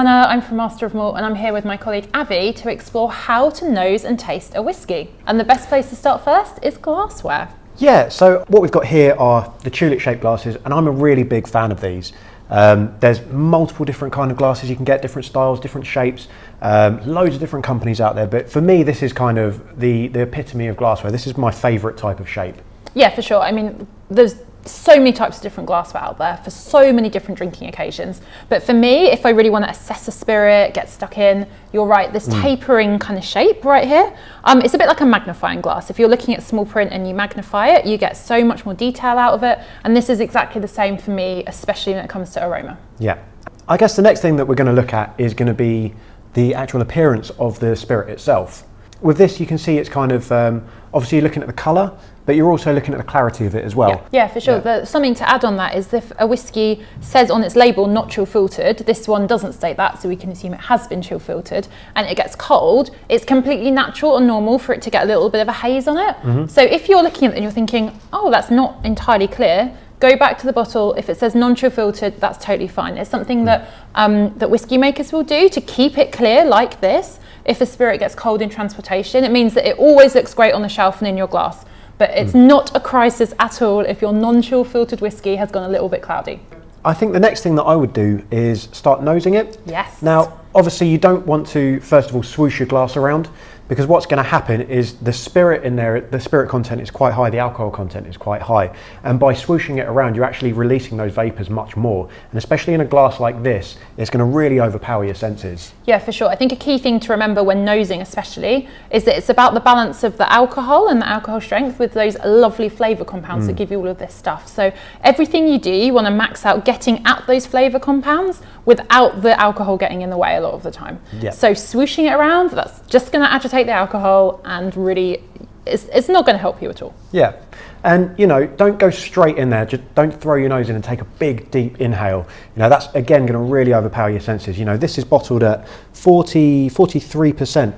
Hannah, I'm from Master of Malt, and I'm here with my colleague Avi to explore how to nose and taste a whiskey. And the best place to start first is glassware. Yeah, so what we've got here are the tulip-shaped glasses, and I'm a really big fan of these. There's multiple different kind of glasses you can get, different styles, different shapes, loads of different companies out there. But for me, this is kind of the epitome of glassware. This is my favourite type of shape. Yeah, for sure. I mean, there's so many types of different glassware out there for so many different drinking occasions. But for me, if I really want to assess a spirit, get stuck in, you're right, this tapering kind of shape right here, it's a bit like a magnifying glass. If you're looking at small print and you magnify it, you get so much more detail out of it. And this is exactly the same for me, especially when it comes to aroma. Yeah. I guess the next thing that we're going to look at is going to be the actual appearance of the spirit itself. With this, you can see it's kind of, obviously you're looking at the colour, but you're also looking at the clarity of it as well. Yeah, for sure. Yeah. Something to add on that is if a whiskey says on its label not chill filtered, this one doesn't state that, so we can assume it has been chill filtered, and it gets cold, it's completely natural and normal for it to get a little bit of a haze on it. So if you're looking at it and you're thinking, oh, that's not entirely clear, go back to the bottle. If it says non-chill filtered, that's totally fine. It's something that that whiskey makers will do to keep it clear like this. If a spirit gets cold in transportation, it means that it always looks great on the shelf and in your glass. But it's not a crisis at all if your non-chill filtered whiskey has gone a little bit cloudy. I think the next thing that I would do is start nosing it. Yes. Now, obviously you don't want to, first of all, swoosh your glass around, because what's going to happen is the spirit in there, the spirit content is quite high, the alcohol content is quite high. And by swooshing it around, you're actually releasing those vapours much more. And especially in a glass like this, it's going to really overpower your senses. Yeah, for sure. I think a key thing to remember when nosing especially is that it's about the balance of the alcohol and the alcohol strength with those lovely flavour compounds that give you all of this stuff. So everything you do, you want to max out getting at those flavour compounds without the alcohol getting in the way a lot of the time. Yeah. So swooshing it around, that's just going to agitate the alcohol and really it's not going to help you at all. Yeah, and you know, don't go straight in there, just don't throw your nose in and take a big deep inhale. You know, that's again going to really overpower your senses. You know, this is bottled at 43%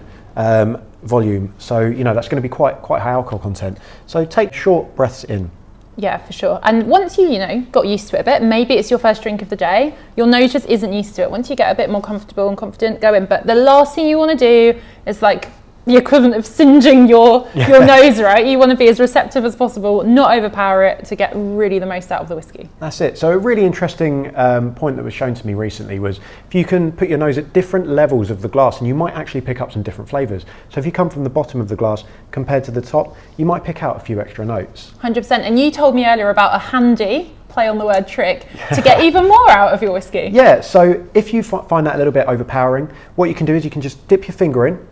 volume, so you know that's going to be quite high alcohol content. So take short breaths in. Yeah, for sure. And once you got used to it a bit, maybe it's your first drink of the day, your nose just isn't used to it. Once you get a bit more comfortable and confident, go in. But the last thing you want to do is like the equivalent of singeing your nose, right? You want to be as receptive as possible, not overpower it to get really the most out of the whiskey. That's it. So a really interesting point that was shown to me recently was if you can put your nose at different levels of the glass, and you might actually pick up some different flavours. So if you come from the bottom of the glass compared to the top, you might pick out a few extra notes. 100%. And you told me earlier about a handy play on the word trick to get even more out of your whiskey. Yeah, so if you find that a little bit overpowering, what you can do is you can just dip your finger in,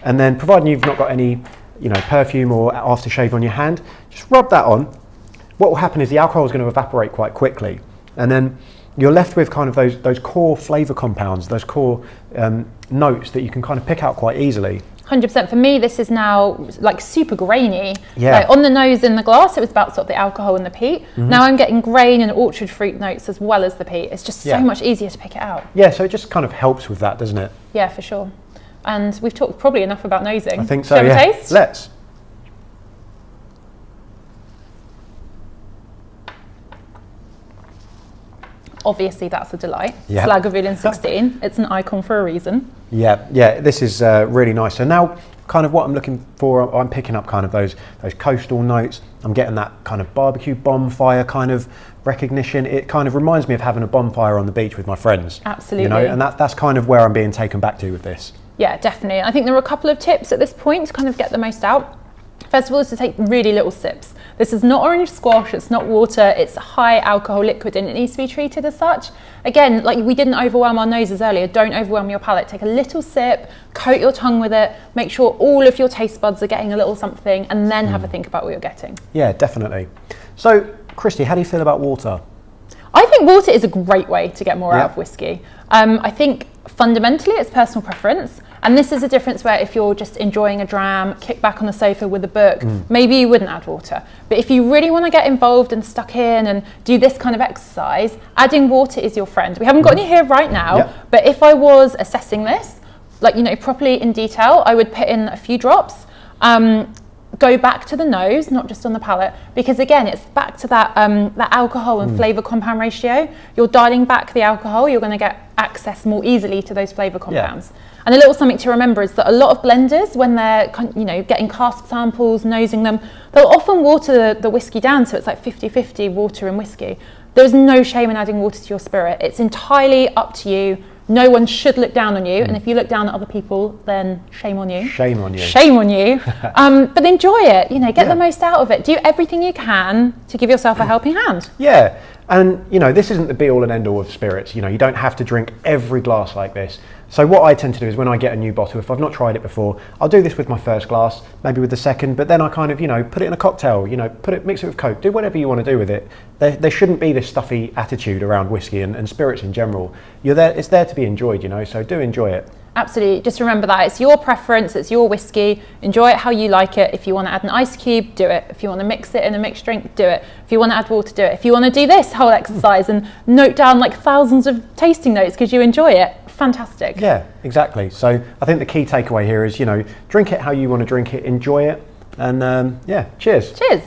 and then providing you've not got any perfume or aftershave on your hand, just rub that on. What will happen is the alcohol is going to evaporate quite quickly, and then you're left with kind of those core flavour compounds, those core notes that you can kind of pick out quite easily. 100%. For me, this is now like super grainy. Yeah. Like on the nose in the glass, it was about sort of the alcohol and the peat. Now I'm getting grain and orchard fruit notes as well as the peat. It's just so much easier to pick it out. Yeah, so it just kind of helps with that, doesn't it? Yeah, for sure. And we've talked probably enough about nosing. I think so, Shall we taste? Let's. Obviously, that's a delight. Yep. Lagavulin 16. It's an icon for a reason. Yeah, this is really nice. So now, kind of what I'm looking for, I'm picking up kind of those coastal notes. I'm getting that kind of barbecue bonfire kind of recognition. It kind of reminds me of having a bonfire on the beach with my friends. Absolutely. You know, and that's kind of where I'm being taken back to with this. Yeah, definitely. I think there are a couple of tips at this point to kind of get the most out. First of all is to take really little sips. This is not orange squash, it's not water, it's a high alcohol liquid and it needs to be treated as such. Again, like we didn't overwhelm our noses earlier, don't overwhelm your palate. Take a little sip, coat your tongue with it, make sure all of your taste buds are getting a little something, and then have a think about what you're getting. Yeah, definitely. So, Christy, how do you feel about water? I think water is a great way to get more out of whiskey. I think fundamentally it's personal preference. And this is a difference where if you're just enjoying a dram, kick back on the sofa with a book, maybe you wouldn't add water. But if you really want to get involved and stuck in and do this kind of exercise, adding water is your friend. We haven't got any here right now, but if I was assessing this, like, properly in detail, I would put in a few drops. go back to the nose, not just on the palate, because again, it's back to that that alcohol and flavour compound ratio. You're dialing back the alcohol, you're going to get access more easily to those flavour compounds. And a little something to remember is that a lot of blenders, when they're getting cask samples, nosing them, they'll often water the whiskey down, so it's like 50-50 water and whiskey. There's no shame in adding water to your spirit. It's entirely up to you. No one should look down on you, and if you look down at other people, then shame on you. Shame on you. Shame on you. But enjoy it. Get the most out of it. Do everything you can to give yourself a helping hand. Yeah, and this isn't the be all and end all of spirits. You don't have to drink every glass like this. So what I tend to do is when I get a new bottle, if I've not tried it before, I'll do this with my first glass, maybe with the second, but then I kind of, put it in a cocktail, mix it with Coke, do whatever you want to do with it. There shouldn't be this stuffy attitude around whiskey and spirits in general. It's there to be enjoyed, so do enjoy it. Absolutely. Just remember that it's your preference, it's your whiskey. Enjoy it how you like it. If you want to add an ice cube, do it. If you want to mix it in a mixed drink, do it. If you want to add water, do it. If you want to do this whole exercise and note down like thousands of tasting notes because you enjoy it, fantastic. Yeah, exactly. So I think the key takeaway here is, drink it how you want to drink it, enjoy it, and cheers. Cheers.